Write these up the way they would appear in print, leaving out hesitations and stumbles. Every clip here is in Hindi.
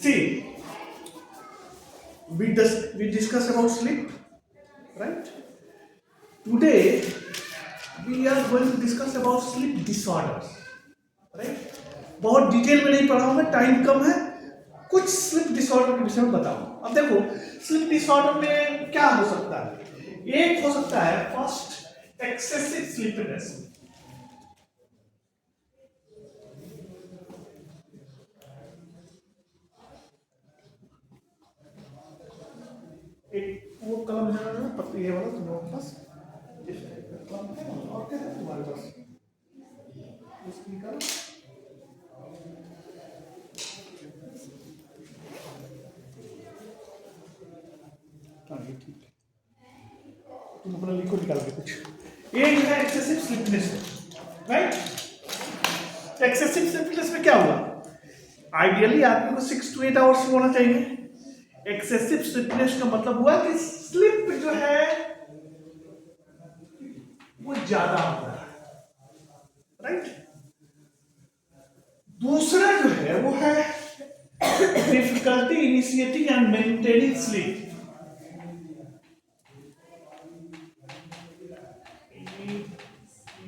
See, we discuss about sleep, right? Today we are going to discuss about sleep disorders, right? बहुत डिटेल में नहीं पढ़ाऊंगा, टाइम कम है। कुछ स्लीप डिसऑर्डर के विषय में बताऊं। अब देखो, स्लीप डिसऑर्डर में क्या हो सकता है। एक हो सकता है फर्स्ट एक्सेसिव स्लीपनेस। एक वो कलम है पत्ती ये वाला तुम्हारे पास, इस टाइप का कलम है और क्या है तुम्हारे पास, इसकी कलम। ठीक है, तुम अपना लिखो निकाल के कुछ। एक है excessive sleepiness, right. Excessive sleepiness में क्या हुआ, आइडियली आदमी को 6 to 8 आवर्स होना चाहिए। एक्सेसिव स्लीपनेस का मतलब हुआ कि स्लीप जो है वो ज्यादा होता है, राइट। दूसरा जो है वो है difficulty initiating and maintaining sleep.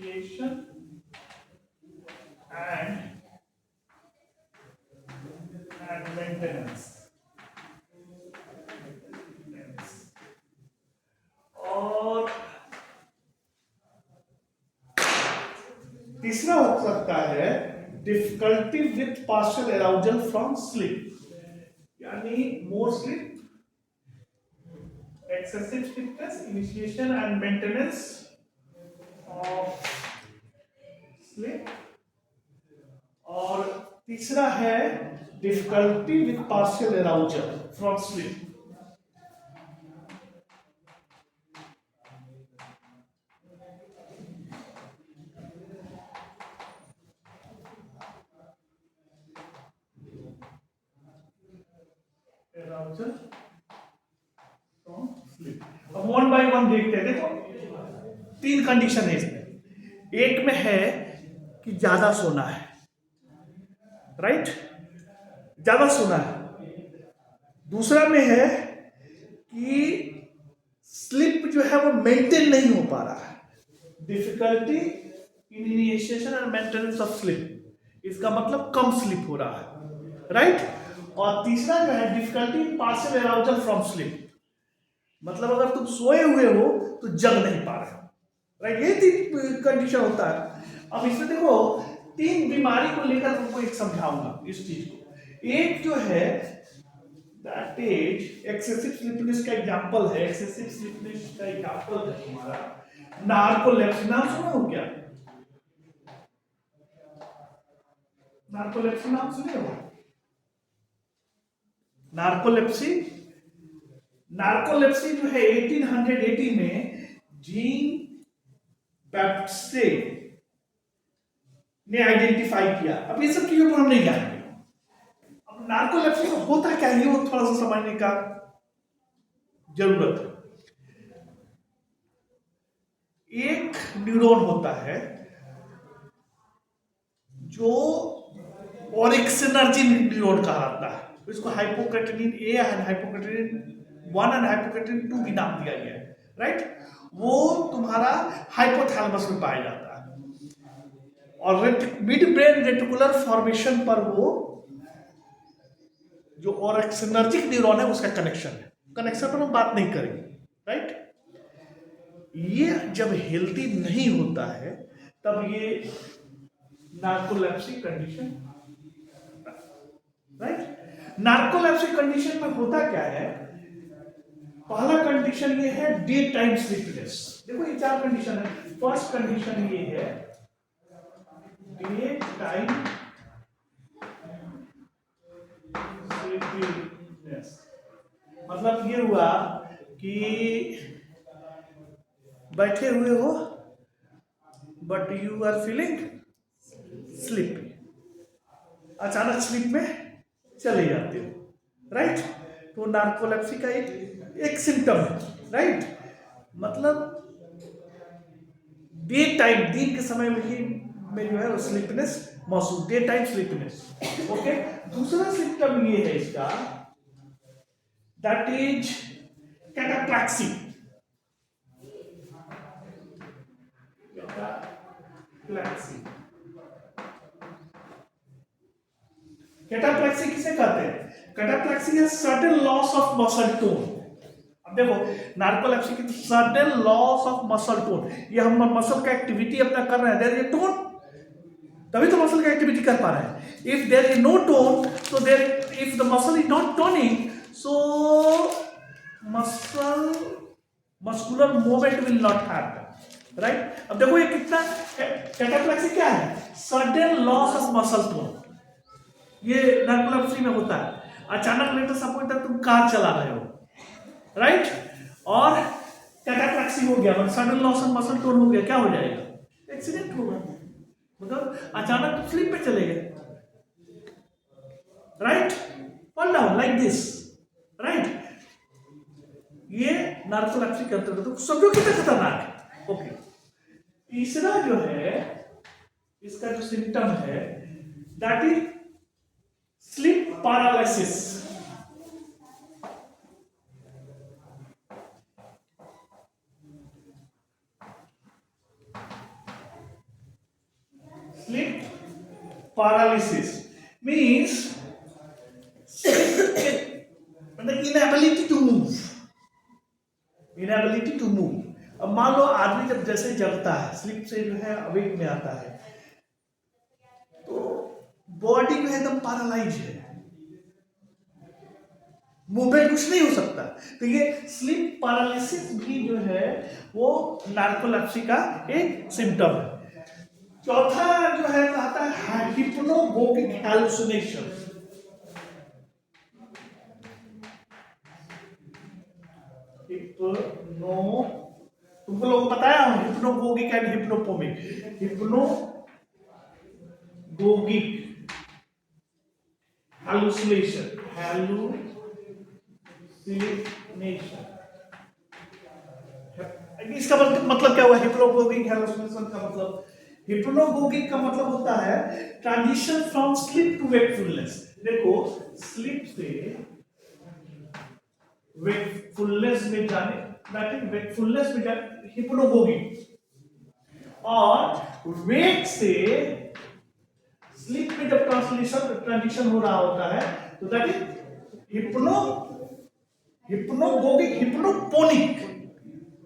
Initiation and maintenance. और तीसरा हो सकता है difficulty with partial arousal from sleep, यानी more sleep, excessive sleepiness, initiation and maintenance of sleep. और तीसरा है difficulty with partial arousal from sleep. अब वन बाय वन देखते हैं। देखो, 3 कंडीशन है इसमें। एक में है कि ज्यादा सोना है, राइट, ज्यादा सोना है। दूसरा में है कि स्लीप जो है वो मेंटेन नहीं हो पा रहा है, difficulty in initiation and maintenance of sleep, इसका मतलब कम स्लीप हो रहा है, राइट। और तीसरा जो है difficulty partial arousal from sleep, मतलब अगर तुम सोए हुए हो तो जग नहीं पा रहे हो, राइट। ये 3 कंडीशन होता है। अब इसमें देखो 3 बीमारी को लेकर तुमको एक समझाऊंगा इस चीज को। एक जो है दैट इज एक्सेसिव स्लीपनेस का एग्जांपल है। एक्सेसिव स्लीपनेस का एग्जांपल है तुम्हारा नार्कोलेप्सी। नाम सुना हो क्या? नार्कोलेप्सी नाम सुने हो? नार्कोलेप्सी जो है 1880 में जीन बैप्टिस्टे ने आइडेंटिफाई किया। अब ये सब चीजों को हम नहीं जानेंगे। अब नार्कोलेप्सी में होता क्या है वो थोड़ा सा समझने का जरूरत है। एक न्यूरॉन होता है जो ओरिक्सिनर्जिक न्यूरॉन कहा जाता है, इसको हाइपोक्रेटिनिन ए एंड हाइपोक्रेटिनिन 1 एंड हाइपोक्रेटिनिन 2 भी नाम दिया गया है, राइट। वो तुम्हारा हाइपोथैलेमस में पाया जाता है और मिड ब्रेन रेटिकुलर फॉर्मेशन पर वो जो ओरिक्सिनर्जिक न्यूरॉन है उसका कनेक्शन पर हम बात नहीं करेंगे, राइट। ये जब हेल्दी नहीं होता है तब ये narcolepsy condition, right. Narcolepsy condition में होता क्या है, पहला कंडीशन ये है डे टाइम स्लीपनेस। देखो ये 4 कंडीशन है। फर्स्ट कंडीशन ये है डे टाइम स्लीपनेस, मतलब ये हुआ कि बैठे हुए हो but you are feeling sleepy, अचानक स्लीप में चले जाते हो, राइट। तो नार्कोलेप्सी का एक सिम्टम है, राइट। मतलब डे टाइम, दिन के समय में ही में जो है वो स्लीपनेस मसूल, डे टाइम स्लीपनेस। ओके, दूसरा सिम्टम ये है इसका, दैट इज कैटाप्लेक्सी। कैटाप्लेक्सी किसे कहते हैं? कैटाप्लेक्सी है sudden loss of muscle tone. अब देखो, नार्कोलेप्सी की sudden loss of muscle tone, ये हम मसल का एक्टिविटी अपना कर रहे हैं, देयर इज टोन, तभी तो मसल का एक्टिविटी कर पा रहे हैं। If there is no tone, तो there, if the muscle is not toning, so muscular movement will not happen, right. अब देखो ये कितना, कैटाप्लेक्सी क्या है? Sudden loss of muscle tone. ये नार्कोलेप्सी में होता है। अचानक लेटर सपोज तक तुम कार चला रहे हो, राइट, और कैटाप्लेक्सी हो गया, sudden loss of muscle tone हो गया, क्या हो जाएगा? एक्सीडेंट होगा, मतलब अचानक तुम स्लिप पे चले गए, right, fall down like this, right. ये नार्कोलेप्सी के अंतर्गत तो समझो कितना खतरनाक है। ओके, तीसरा जो है इसका जो सिम्टम है, that is sleep paralysis. Sleep paralysis means the inability to move. Inability to move. अब मान लो आदमी जब जैसे जगता है, स्लीप से जो है अवेक में आता है, तो बॉडी जो है एकदम पैरालाइज है, मूवमेंट कुछ नहीं हो सकता। तो ये स्लीप पैरालिसिस भी जो है वो नार्कोलेप्सी का एक सिम्टम है। चौथा जो है कहता है हिप्नोगोगिक हैलुसिनेशन। हिप्नो, तुमको लोग बताया हूं, हिप्नोगोगिक एंड हिप्नोपोमिक। हिप्नोगोगिक हैलुसिनेशन, इसका मतलब क्या हुआ? हिप्नोगोगिक हैलुसिनेशन का मतलब, हिप्नोगोगिक का मतलब होता है transition from sleep to wakefulness. देखो, स्लीप से वेकफुलनेस में जाने, दैट इज वेकफुलनेस में जाने, हिप्नोगोगिक, और वेक से स्लीप में जब ट्रांजिशन हो रहा होता है, तो दैट इज हिप्नोगोगिक, हिप्नोपोनिक,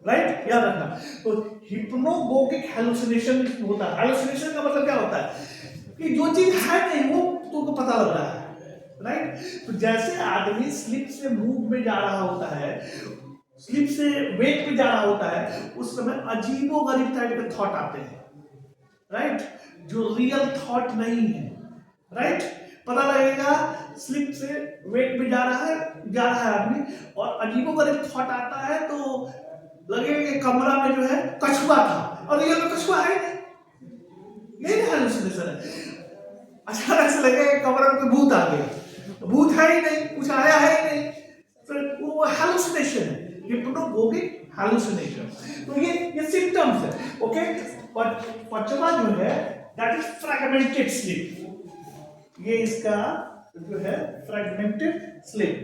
राइट, याद रखना। तो हिप्नोगोगिक हैलुसिनेशन होता है। हैलुसिनेशन का मतलब क्या होता है कि जो चीज है नहीं वो तुमको पता लग रहा है, राइट। तो जैसे आदमी स्लीप से मूव में जा रहा होता है, स्लीप से वेक में जा रहा होता है, उस समय अजीबोगरीब टाइप के थॉट आते हैं, राइट, जो रियल थॉट नहीं है, राइट। पता लगेगा स्लीप से वेक में जा रहा है आदमी, और अजीबोगरीब थॉट आता है, तो लगेगा कि कमरा में जो है कछुआ था, और रियल में कछुआ है नहीं, यही हैलुसिनेशन है। अचानक से लगेगा कि कमरा में कोई भूत आ गया, भूत है ही नहीं, कुछ आया है ही नहीं, तो वो हैलुसिनेशन है, हिप्नोगोगिक हैलुसिनेशन। तो ये सिम्टम्स है। ओके, पांचवा जो है दैट इज फ्रैगमेंटेड स्लीप। ये इसका जो है फ्रैगमेंटेड स्लीप।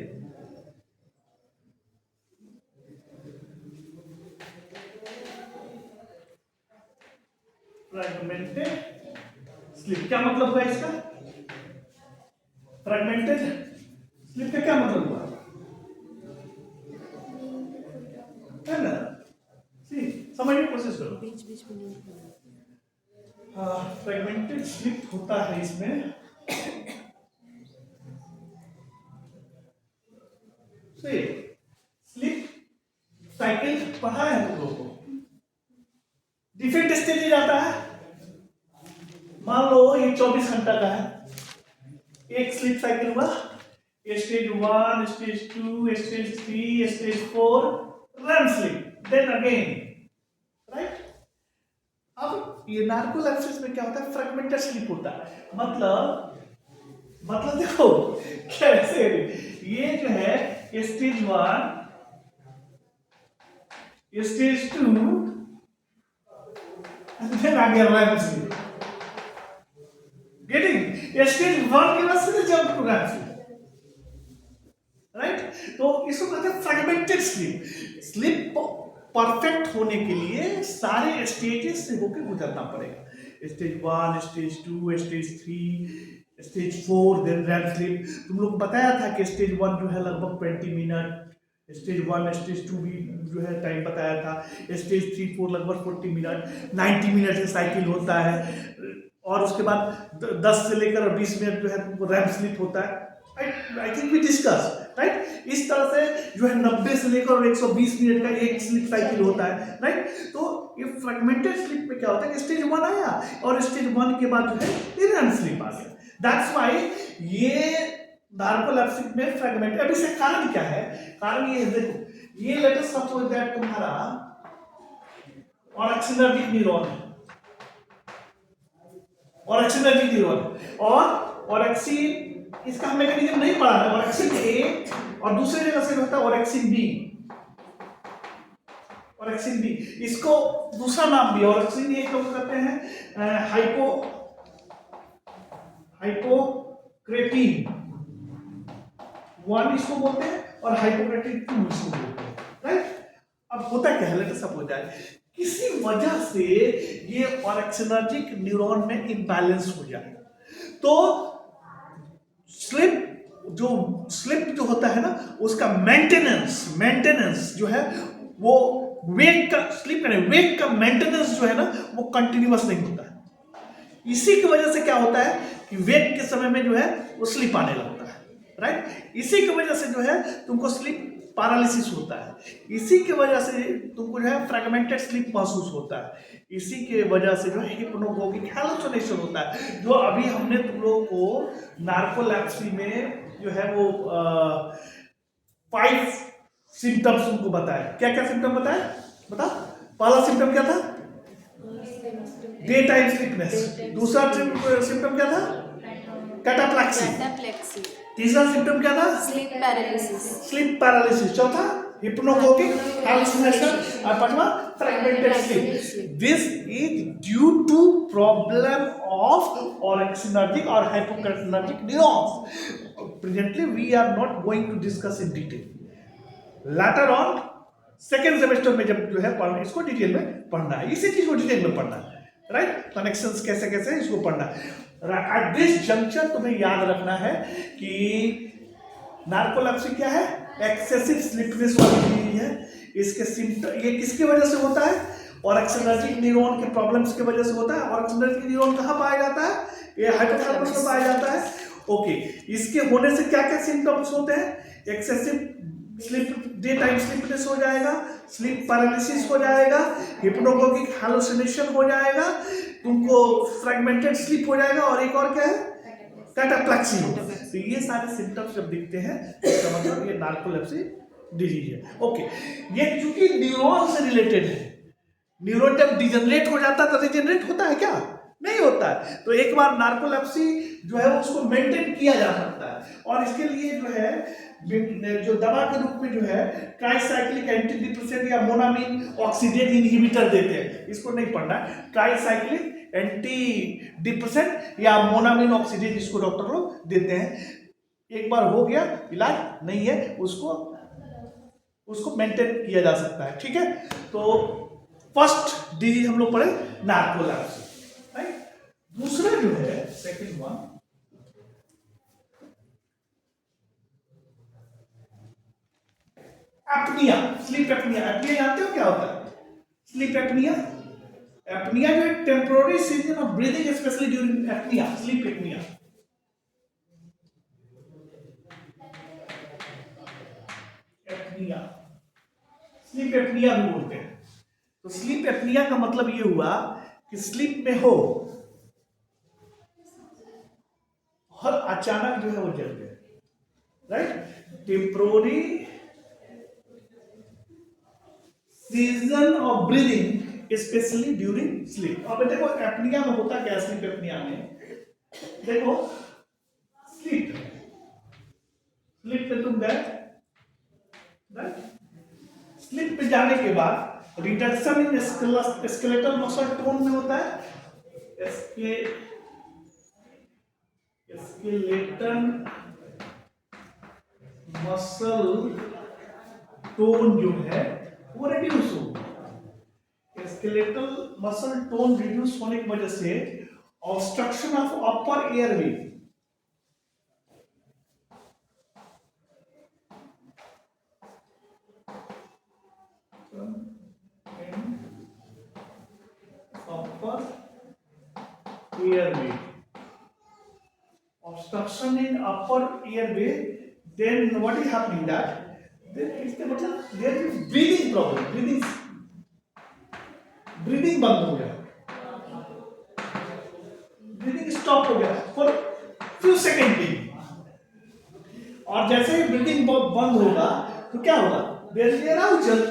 फ्रैगमेंटेड स्लीप क्या मतलब हुआ इसका? फ्रैगमेंटेड स्लीप का क्या मतलब हुआ है ना? सी, समझने की कोशिश करो। बीच बीच में फ्रैगमेंटेड स्लीप होता है इसमें, स्लीप साइकिल पढ़ा है तुम लोगों को। डिफरेंट स्टेज आता है, मान लो ये 24 घंटा का है, एक स्लीप साइकिल हुआ, stage 1, stage 2, stage 3, stage 4, REM sleep, then again, right. अब ये नार्कोलेप्सिस में क्या होता है? फ्रैगमेंटेड स्लीप होता है। मतलब देखो कैसे, ये जो है स्टेज 1, स्टेज 2, देन आ गया रन स्लीप। स्टेज 1 के बाद सीधे jump to REM sleep, right. तो इसको कहते हैं फ्रेगमेंटेड स्लीप। स्लीप परफेक्ट होने के लिए सारे स्टेजेस से होकर गुजरना पड़ेगा। Stage 1, stage 2, stage 3, stage 4, then REM sleep. तुम लोग बताया था कि स्टेज 1 जो है लगभग 20 मिनट, स्टेज 1 स्टेज 2 भी जो है टाइम बताया था, स्टेज 3 4 लगभग 40 मिनट, 90 मिनट से साइकिल होता है, और उसके बाद 10 से लेकर 20 मिनट जो है तुमको रैम स्लीप होता है। I think we discuss, right. इस तरह से जो है 90 से लेकर 120 मिनट का एक स्लीप साइकिल होता है, राइट। तो ये फ्रेगमेंटेड स्लीप में क्या होता है कि स्टेज 1 आया और स्टेज 1 के बाद जो है रैम स्लीप आ गया। दैट्स व्हाई ये नार्कोलेप्सिक में फ्रेगमेंट। अब इसका कारण क्या है? कारण ये है, देखो ये लेट अस सपोज दैट तुम्हारा ऑरेक्सिनर्जिक न्यूरॉन है, ऑरेक्सिनर्जिक न्यूरॉन, और ऑरेक्सिन इसका हम मैकेनिज्म नहीं पढ़ा है। ऑरेक्सिन ए और दूसरे जगह से होता है ऑरेक्सिन बी, ऑरेक्सिन बी, इसको दूसरा नाम भी ऑरेक्सिन एक लोग कहते हैं हाइपोक्रेटिन 1 इसको बोलते हैं और हाइपोक्रेटिन 2 इसको बोलते हैं, राइट। अब होता क्या है, लेट अस सपोज दैट किसी वजह से ये ऑरेक्सिनर्जिक न्यूरॉन में इंबैलेंस हो जाए, तो स्लिप जो होता है ना, उसका मेंटेनेंस जो है वो वेग का, स्लिप का वेग का मेंटेनेंस जो है ना वो कंटिन्यूअस नहीं होता है। इसी की वजह से क्या होता है कि वेग के समय में जो है वो स्लिप आने लगता है, राइट। इसी की वजह से जो है तुमको स्लिप पैरालिसिस होता है, इसी की वजह से तुमको जो है फ्रेगमेंटेड स्लीप महसूस होता है, इसी के वजह से जो है हिप्नोगोगिक हैलुसिनेशन होता है, जो अभी हमने तुम लोगों को नार्कोलेप्सी में जो है वो 5 सिम्टम्स तुमको बताया। क्या क्या सिम्टम बताया, बता। पहला सिम्टम क्या था? Day time sleepiness. दूसरा सिम्टम क्या था? कैटाप्लेक्सी। तीसरा सिम्टम क्या था? Sleep paralysis. चौथा हिप्नोगोगिक हैलुसिनेशन, और पांचवा fragmented sleep. This is due to problem of orexinergic और hypocretinergic neurons. Presently we are not going to discuss in detail. Later on second semester में जब जो है पढ़ना, इसको डिटेल में पढ़ना है, इसी चीज को डिटेल में पढ़ना है, राइट। कनेक्शंस कैसे कैसे इसको पढ़ना है। एट दिस जंक्शन तुम्हें याद रखना है कि नार्कोलेप्सी क्या है? एक्सेसिव स्लीपनेस वाली चीज है। इसके सिम्टम ये किसकी वजह से होता है? ऑरेक्सिनर्जिक न्यूरॉन के प्रॉब्लम्स की वजह से होता है। ऑरेक्सिनर्जिक न्यूरॉन कहाँ पाया जाता है? ये हाइपोथैलेमस में पाया जाता है। ओके, इसके होने से क्या क्या सिम्टम्स होते हैं? Excessive sleep, day time sleepiness हो जाएगा, स्लीप पैरालिसिस हो जाएगा, हिप्नोगोगिक हैलुसिनेशन हो जाएगा, तुमको फ्रेगमेंटेड स्लीप हो जाएगा, और एक और क्या है? कैटाप्लेक्सी। तो ये सारे सिम्टम्स जब दिखते हैं इसका मतलब ये नार्कोलेप्सी डिजीज है। ओके, ये क्योंकि न्यूरॉन से रिलेटेड है। न्यूरॉन जब डिजनरेट हो जाता है तो रिजनरेट होता है क्या? नहीं होता है। तो एक बार नार्कोलेप्सी जो है उसको मेंटेन किया जा सकता है, और इसके लिए जो है जो दवा के रूप में जो है ट्राइसाइक्लिक एंटी डिप्रेसेंट या मोनामिन ऑक्सीडेज इनहिबिटर देते हैं। इसको नहीं पढ़ना है। ट्राइसाइक्लिक एंटी डिप्रेसेंट या मोनामिन ऑक्सीडेज इसको डॉक्टर लोग देते हैं। एक बार हो गया इलाज नहीं है, उसको मेंटेन किया जा सकता है, ठीक है। तो फर्स्ट डिजीज हम लोग पढ़े नार्कोलेप्सी, राइट। दूसरा जो है second one apnoea, sleep apnoea. Apnoea जानते हो क्या होता है? स्लीप एपनिया, एपनिया जो है temporary season of breathing specially during apnoea, sleep apnoea. Apnoea, sleep apnoea भी बोलते हैं। तो स्लीप एपनिया का मतलब ये हुआ कि स्लीप में हो और अचानक जो है वो जल गए, right. Temporary season of breathing specially during sleep. अब देखो एपनिया में होता क्या? स्लीप एपनिया में देखो, स्लीप पे तुम गए, राइट। स्लीप पे जाने के बाद reduction in skeletal muscle tone में होता है, स्केलेटल मसल टोन जो है वो रिड्यूस होगा। स्केलेटल मसल टोन रिड्यूस होने की वजह से obstruction of upper airway, upper airway, obstruction in upper airway, then what is happening that then इसके मतलब there is breathing problem, breathing बंद हो गया, ब्रीदिंग स्टॉप हो गया फॉर फ्यू सेकेंड के लिए। और जैसे ही ब्रीदिंग बंद होगा तो क्या होगा, देयर इज एराउजल,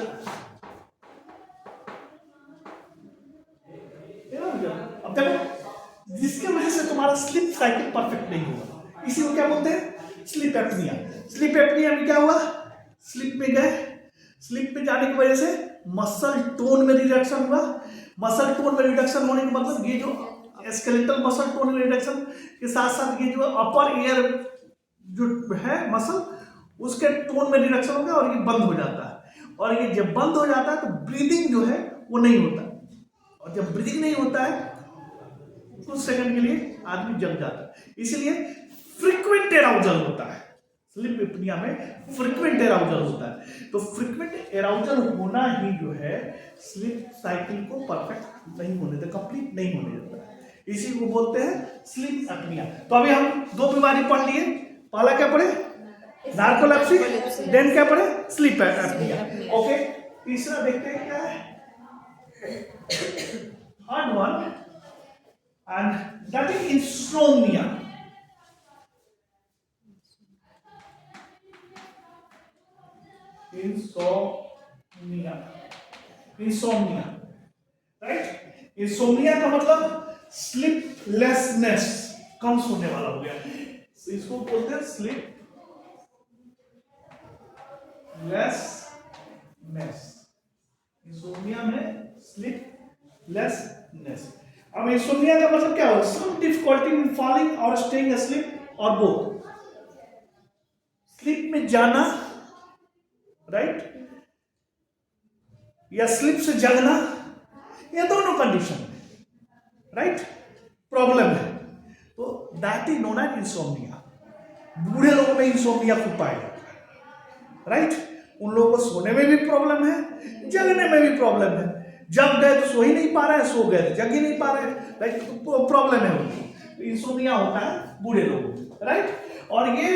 अब देखो जिसके वजह से तुम्हारा स्लीप साइकिल परफेक्ट नहीं होगा, इसी को क्या बोलते हैं, स्लीप एपनिया। स्लीप एपनिया में क्या हुआ, स्लीप में गए, स्लीप में जाने की वजह से मसल टोन में रिडक्शन हुआ। मसल टोन में रिडक्शन होने का मतलब ये जो स्केलेटल मसल टोन में रिडक्शन के साथ साथ ये जो अपर एयर जो है मसल उसके टोन में रिडक्शन हो गया और ये बंद हो जाता है। और ये जब बंद हो जाता है तो ब्रीदिंग जो है वो नहीं होता, और जब ब्रीदिंग नहीं होता है कुछ सेकंड के लिए आदमी जग जाता है। इसलिए फ्रीक्वेंट एराउजल होता है, स्लीप एपनिया में फ्रीक्वेंट एराउजल होता है। तो फ्रीक्वेंट एराउजल होना ही जो है स्लीप साइकिल को परफेक्ट नहीं होने देता, कंप्लीट नहीं होने देता है, इसी को बोलते हैं स्लीप एपनिया। तो अभी हम दो बीमारी पढ़ लिए, पहला क्या पढ़े, नार्कोलेप्सी, देन क्या पढ़े, स्लीप एपनिया। ओके, तीसरा देखते हैं क्या है, third one, and that is insomnia. Insomnia, right. Insomnia का मतलब स्लीपलेसनेस, कम सोने वाला हो गया, इसको बोलते हैं स्लीपलेसनेस। इंसोम्निया में स्लीपलेसनेस। अब इंसोम्निया का मतलब क्या होगा, सम डिफिकल्टी इन फॉलिंग और स्टेइंग अस्लीप और बोथ, स्लीप में जाना, राइट, या स्लीप से जगना, ये दोनों कंडीशन है, राइट, प्रॉब्लम है, तो that is known as insomnia. बूढ़े लोगों में इंसोम्निया खूब पाया जाता है, राइट। उन लोगों को सोने में भी प्रॉब्लम है, जगने में भी प्रॉब्लम है, जग गए तो सो ही नहीं पा रहे, सो गए तो जग ही नहीं पा रहे, राइट, तो प्रॉब्लम है उनको, इंसोम्निया होता है बूढ़े लोगों में, राइट। और ये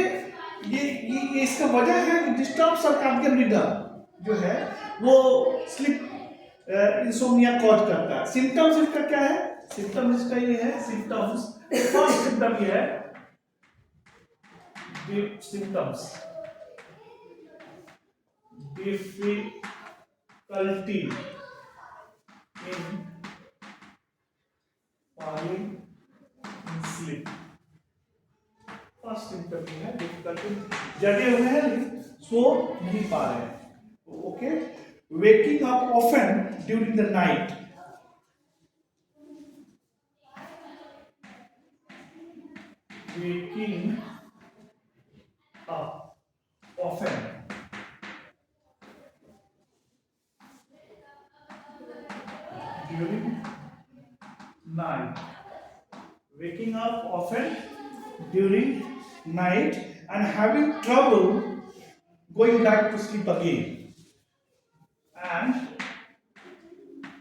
इसका वजह है कि डिस्टर्ब सर्कैडियन रिदम जो है वो स्लीप इंसोम्निया कॉज करता है। सिम्टम्स इसका क्या है, सिम्टम्स इसका ये है, सिम्टम्स फर्स्ट सिम्टम ये है, symptoms difficulty in falling in sleep। First symptom ये है, डिफिकल्टी, जगे हुए हैं लेकिन सो नहीं पा रहे हैं, okay. Waking up often during the night, waking up often during night, waking up often during night and having trouble going back to sleep again, and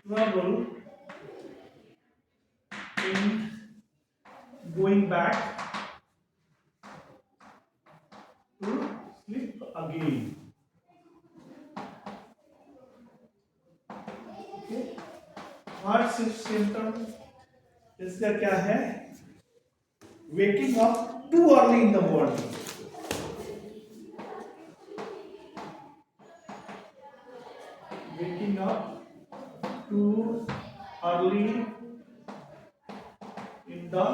trouble in going back to sleep again, okay। Third symptom इसका क्या है, waking up too early in the morning, waking up too early in the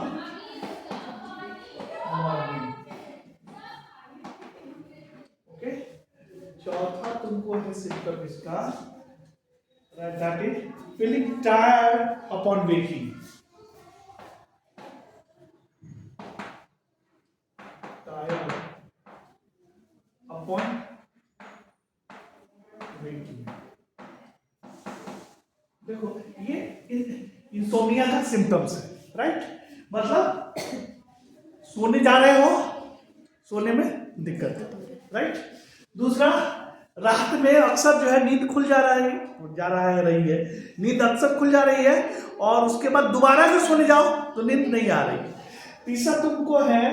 morning, okay। चौथा तुमको है सिम्टम इसका, that is feeling tired upon waking, upon waking. देखो ये इंसोमिया का सिम्टम्स है, राइट। मतलब सोने जा रहे हो, सोने में दिक्कत है, राइट। दूसरा, रात में अक्सर जो है नींद खुल जा रहा है रही है, नींद अक्सर खुल जा रही है और उसके बाद दोबारा से सोने जाओ तो नींद नहीं आ रही। तीसरा तुमको है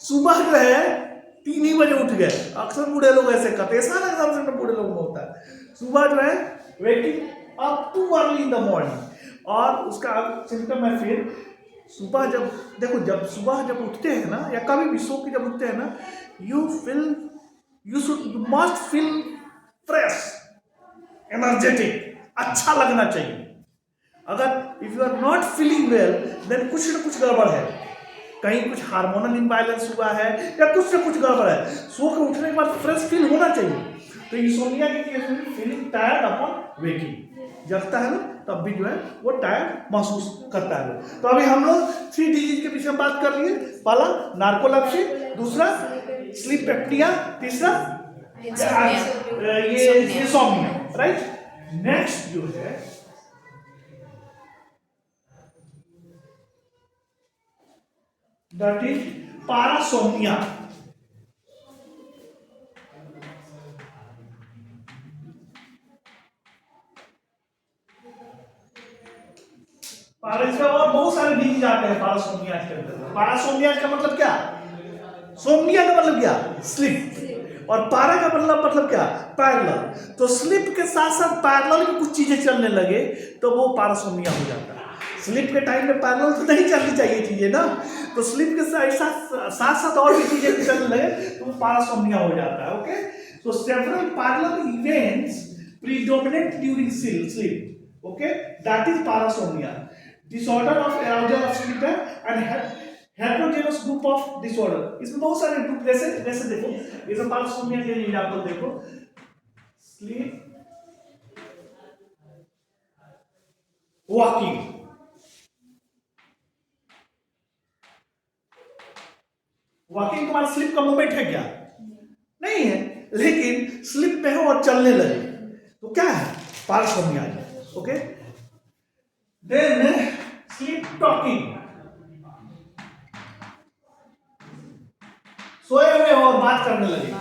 सुबह जो है 3 ही बजे उठ गए, अक्सर बूढ़े लोग ऐसे करते हैं, सारा एग्जाम में बूढ़े लोगों में होता है, सुबह जो है waking up too early in the morning. और उसका सिम्टम है फिर सुबह जब देखो, जब सुबह जब उठते हैं ना, या कभी भी सो के जब उठते हैं ना, you must feel fresh, energetic, अच्छा लगना चाहिए। अगर if you are not feeling well then कुछ ना कुछ गड़बड़ है, कहीं कुछ हार्मोनल इम्बैलेंस हुआ है या कुछ ना कुछ गड़बड़ है। सो के उठने के बाद फ्रेश फील होना चाहिए। तो इंसोम्निया के केस में फीलिंग टायर्ड अपॉन वेकिंग, जगता है ना तब भी जो है वो टायर्ड महसूस करता है। तो अभी हम लोग 3 डिजीज के विषय में बात कर लिए। पहला नार्कोलेप्सी, दूसरा स्लीप एप्निया, तीसरा ये इंसोम्निया, राइट। नेक्स्ट जो है दैट इज पैरासोम्निया। और बहुत सारे डिजीज आते हैं पैरासोम्निया के अंदर। पैरासोम्निया का मतलब क्या? सोम्निया का मतलब क्या? स्लीप। और पारा का मतलब क्या? पैरेलल। तो स्लीप के साथ साथ पैरेलल में कुछ चीजें चलने लगे तो वो पैरासोम्निया हो जाता है। स्लीप के टाइम में पैरेलल तो नहीं चलनी चाहिए चीजें ना, तो स्लीप के साथ साथ और भी चीजें चलने लगे तो वो पैरासोम्निया हो जाता है। Okay, so several parallel events predominate during sleep. Okay, that is parasomnia. Disorder of arousal of sleep and heterogeneous group of disorder. इसमें बहुत सारे ग्रुप जैसे देखो, इसमें पैरासोम्निया के एग्जांपल देखो, स्लीप वॉकिंग, वॉकिंग तुम्हारा स्लीप का मूवमेंट है क्या? नहीं है, लेकिन स्लीप में हो और चलने लगे तो क्या है? पैरासोम्निया है। ओके, देन स्लीप टॉकिंग, सोए हुए हो और बात करने लगे।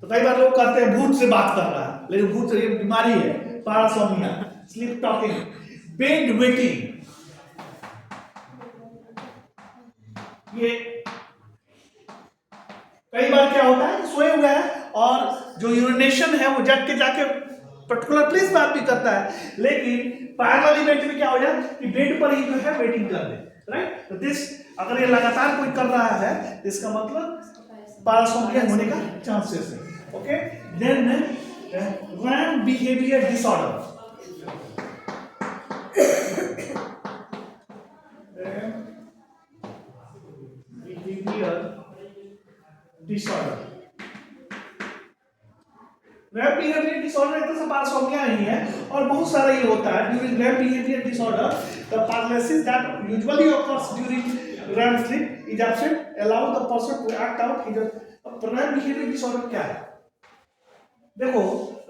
तो कई बार लोग कहते हैं भूत से बात कर रहा है, लेकिन भूत से बीमारी है, parasomnia. Sleep talking, bed wetting, ये कई बार क्या होता है, सोए हुए हैं और जो यूरिनेशन है वो जग के जाके पर्टिकुलर प्लेस पे आदमी करता है, लेकिन पैरेलल इवेंट में क्या हो जाए कि बेड पर ही जो है वेटिंग कर दे, राइट। तो दिस अगर ये लगातार कोई कर रहा है तो इसका मतलब पैरासोम्निया होने का चांसेस है। Okay, then REM behaviour disorder, disorder, REM behaviour disorder एक तरह से पैरासोम्निया ही है और बहुत सारा ये होता है। During REM behaviour disorder the paralysis that usually occurs during REM sleep is absent allow the person to act out his. अब रैम बिहेवियर डिसऑर्डर क्या है? देखो,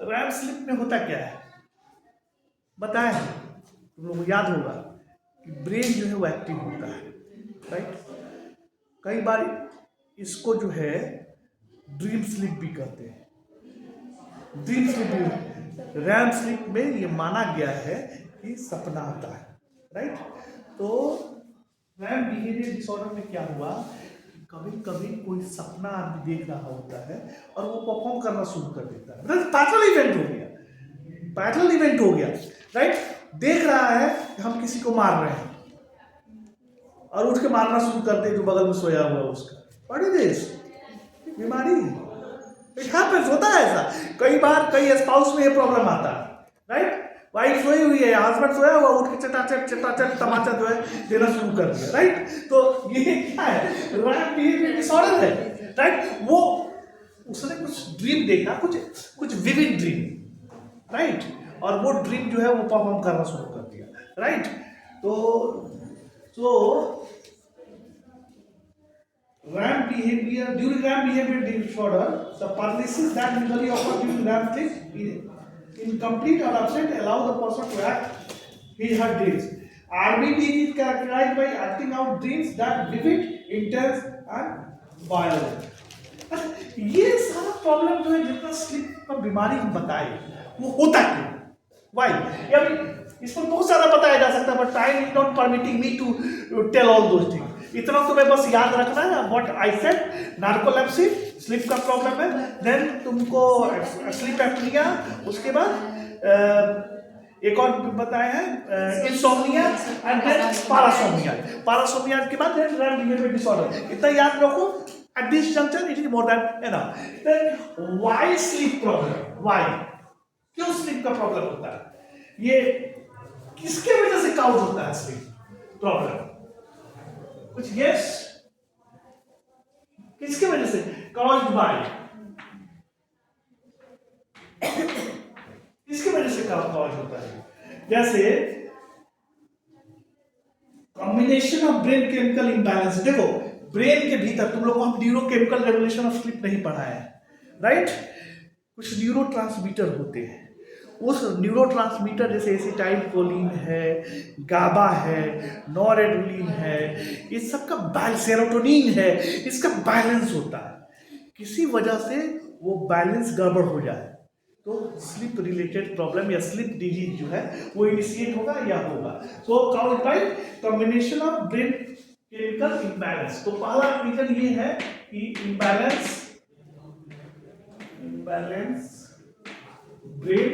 रैम स्लीप में होता क्या है बताएं, तुम लोगों को याद होगा कि ब्रेन जो है वो एक्टिव होता है, राइट। कई बार इसको जो है ड्रीम स्लीप भी कहते हैं। ड्रीम स्लीप, रैम स्लीप में ये माना गया है कि सपना आता है, राइट। तो रैम बिहेवियर डिसऑर्डर में क्या हुआ, कभी कभी कोई सपना आदमी देख रहा होता है और वो परफॉर्म करना शुरू कर देता है, मतलब पैरेलल इवेंट हो गया, पैरेलल इवेंट हो गया, राइट। देख रहा है कि हम किसी को मार रहे हैं और उठ के मारना शुरू करते जो बगल में सोया हुआ उसका। What is this? बीमारी, इट हैपेंस, होता है ऐसा। कई बार कई स्पाउस में ये प्रॉब्लम आता है, राइट। वाइफ सोई हुई है, हस्बैंड सोया हुआ, उठ के चटाचट तमाचा जो है देना शुरू कर दिया, राइट। तो ये क्या है? रैम बिहेवियर डिसऑर्डर है, राइट। वो उसने कुछ ड्रीम देखा, कुछ विविड ड्रीम, राइट, और वो ड्रीम जो है वो परफॉर्म करना शुरू कर दिया, राइट। तो RAM behavior during RAM behavior disorder, the paralysis that usually occurs during RAM sleep is incomplete or absent, allow the person to act his her dreams. RBD is characterized by acting out dreams that vivid, intense and violent. ये सारा प्रॉब्लम जो है जितना स्लीप का बीमारी हम बताए वो होता क्यों, वाई, या इस पर बहुत सारा बताया जा सकता है but time is not permitting me to tell all those things. इतना तो मैं बस याद रखना है what I said, narcolepsy sleep का प्रॉब्लम है, देन तुमको स्लीप एप्निया, उसके बाद एक और बताए हैं insomnia and then parasomnia, parasomnia के बाद देन रैम बिहेवियर डिसऑर्डर। इतना याद रखो at this juncture, it is more than enough. Then why sleep problem? Why? क्यों स्लीप का प्रॉब्लम होता है? ये किसके वजह से काउज होता है स्लीप प्रॉब्लम? कुछ गेस? किसके वजह से काउज बाय? किसके वजह से काउज होता है? जैसे combination of brain chemical imbalance. देखो ब्रेन के भीतर तुम लोगों को हम न्यूरोकेमिकल रेगुलेशन ऑफ स्लीप नहीं पढ़ाया है, राइट? कुछ न्यूरो ट्रांसमीटर होते हैं, उस न्यूरो ट्रांसमीटर जैसे एसिटाइलकोलिन है, गाबा है, नॉरेडुलिन है, इस सब का सेरोटोनिन है, इसका बैलेंस होता है। किसी वजह से वो बैलेंस गड़बड़ हो जाए तो स्लीप रिलेटेड प्रॉब्लम या स्लीप डिजीज जो है वो इनिशिएट होगा या होगा। So caused by combination of brain chemical imbalance. तो पहला रीजन ये है कि इम्बैलेंस ब्रेन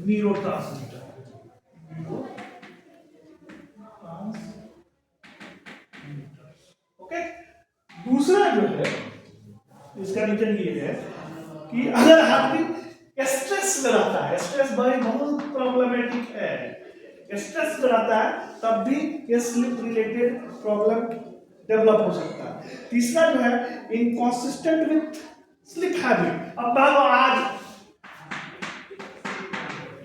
न्यूरोट्रांसमीटर, ओके। दूसरा जो है इसका रीजन ये है कि अगर आदमी स्ट्रेस में रहता है, स्ट्रेस भाई बहुत प्रॉब्लमेटिक है, स्ट्रेस में रहता है तब भी ये स्लीप रिलेटेड प्रॉब्लम डेवलप हो सकता है। तीसरा जो है इनकॉन्सिस्टेंट विथ स्लीप हैबिट। अब मान लो आज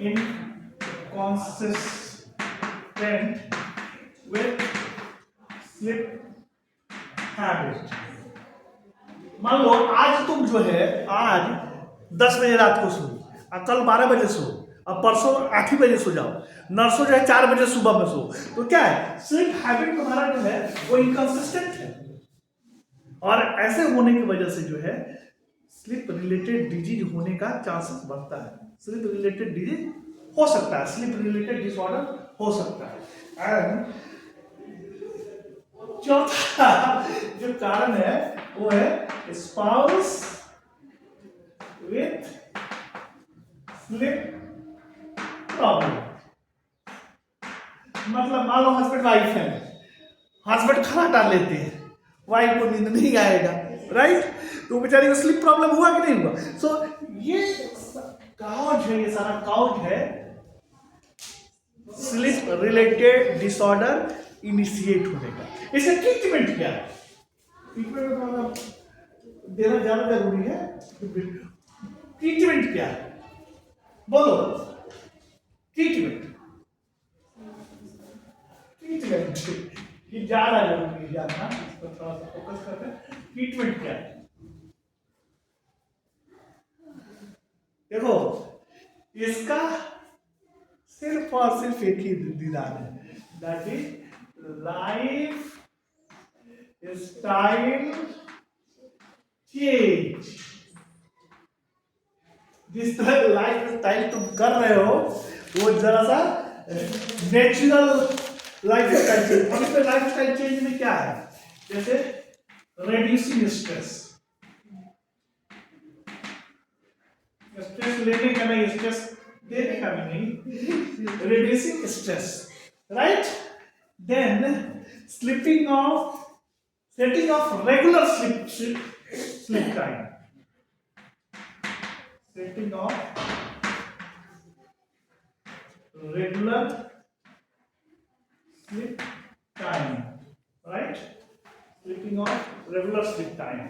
इनकॉन्सिस्टेंट विथ स्लीप हैबिट। मान लो आज तुम जो है आज 10 बजे रात को सो, कल 12 बजे सो, अब परसों 8 ही बजे सो जाओ, नर्सों जो है 4 बजे सुबह में सो, तो क्या है स्लीप हैबिट तुम्हारा जो है वो इनकंसिस्टेंट है। और ऐसे होने की वजह से जो है स्लीप रिलेटेड डिजीज होने का चांसेस बढ़ता है। स्लीप रिलेटेड डिजीज हो सकता है, स्लीप रिलेटेड डिसऑर्डर हो सकता है। एंड चौथा जो कारण है वो है स्पाउस विथ स्लीप प्रॉब्लम। मतलब मान लो हस्बैंड वाइफ है, हस्बैंड खाना डाल लेते हैं, वाइफ को नींद नहीं आएगा, राइट? तो बेचारी को स्लीप प्रॉब्लम हुआ कि नहीं हुआ? सो ये काउज है, ये सारा काउज है स्लीप रिलेटेड डिसऑर्डर इनिशिएट होने का। इसका ट्रीटमेंट क्या है? ट्रीटमेंट मतलब देना ज्यादा जरूरी है। ट्रीटमेंट क्या है बोलो? ट्रीटमेंट ये ज्यादा जरूरी है जानना, इस पर थोड़ा सा फोकस करते हैं। ट्रीटमेंट क्या है देखो, इसका सिर्फ और सिर्फ एक ही विधान है, that is life style change. जिस तरह लाइफ स्टाइल तुम कर रहे हो वो जरा सा नेचुरल लाइफ स्टाइल चेंज। अब इसमें लाइफ स्टाइल चेंज में क्या है? जैसे रेड्यूसिंग स्ट्रेस, स्ट्रेस लेने का नहीं, स्ट्रेस देने का भी नहीं, reducing stress, right? Then sleeping off, setting off regular sleep time, setting off regular sleep time, right? Sleeping off regular sleep time.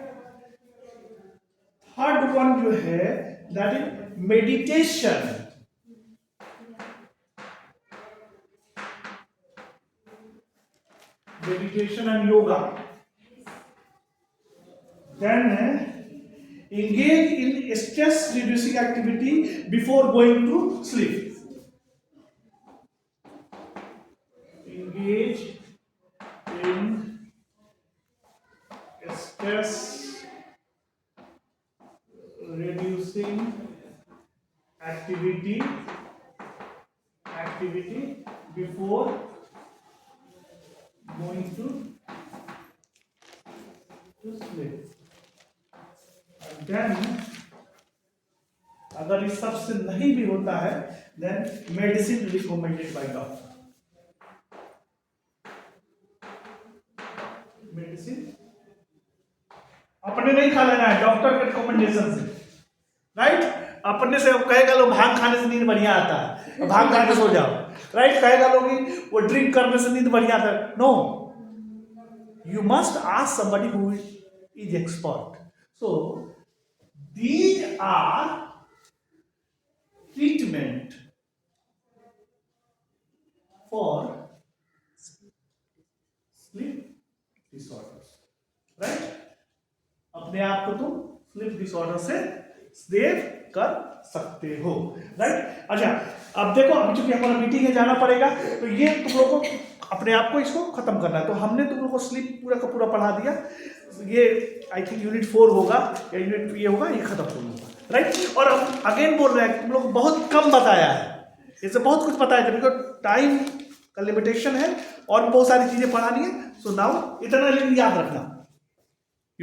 Third one जो है that is meditation. Meditation and yoga, then engage in stress reducing activity before going to sleep. Engage in stress reducing activity before going to sleep. And then अगर इस सब से नहीं भी होता है then medicine recommended by doctor. Medicine अपने नहीं खा लेना है, डॉक्टर के रिकमेंडेशन से. राइट? अपने से कहेगा लोग भांग खाने से नींद बढ़िया आता है, भांग खा के सो जाओ. राइट? कहेगा लोग वो ड्रिंक करने से नींद बढ़िया आता है. No, you must ask somebody who is expert. So these are treatment for sleep disorders. right? अपने आप को तुम स्लीप डिसऑर्डर से सेव कर सकते हो. राइट? अच्छा, अब देखो, अभी चूंकि हमारा मीटिंग है, जाना पड़ेगा, तो ये तुम लोगों को अपने आप को इसको खत्म करना है. तो हमने तुम लोगों को स्लीप पूरा का पूरा पढ़ा दिया. ये आई थिंक यूनिट 4 होगा या यूनिट ये होगा, ये खत्म होगा. राइट? और हम अगेन बोल रहे हैं कि तुम लोग बहुत कम बताया है, इससे बहुत कुछ बताया था, बिकॉज टाइम का लिमिटेशन है और बहुत सारी चीजें पढ़ानी है. सो नाउ इतना याद रखना.